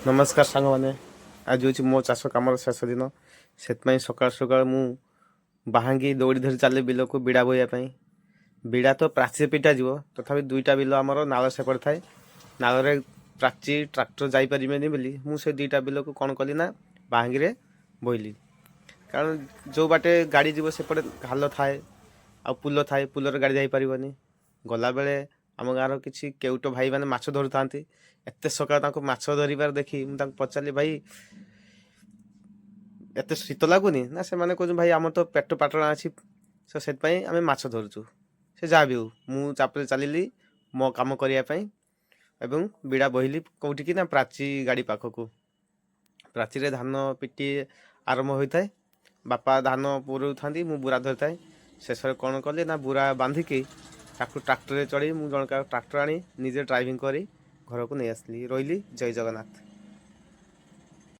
नमस्कार सांग मैंने आज हूँ मो चाष कम शेष दिन से सका सका मु बाहांगी दौड़ी धरी चले बिल को बिड़ा बोईवाई बिड़ा तो प्राची पिटा जीव तथा दुईटा बिल आमर नाल सेपट थाए नाल प्राची ट्राक्टर जापरि बोली मुझे दुईटा बिल को कौन कली ना बाहांगी रे बोईली कारण जो बाटे गाड़ी जीव सेपटे हाल थाए आ पुल थाए पुलर गाड़ी जापरनी गला बेले आम गाँव किसी केउट भाई मैंने माछ धरू था एत सका माछ धरबार देखी मुझे पचारि भाई एत शीत लगुनि ना से मैंने कहूँ भाई आम तो पेट पाटଣା अच्छी सो से आम माछ धरुचु से जहाँ भी हो मुझे चलिली मो कम करने एवं बिड़ा बोहिली कौटी कि ना प्राची गाड़ी पाखक प्राची रे धान पिटी आरंभ होता है बापा धान पुरऊ था मु बुरा धरी थाए शेष कौन कले ना बुरा बांधिकी ट्राक्टर चढ़ी मुझे जनका ट्राक्टर आनी निजे ड्राइविंग करी घर को नहीं आसली रही जय जगन्नाथ।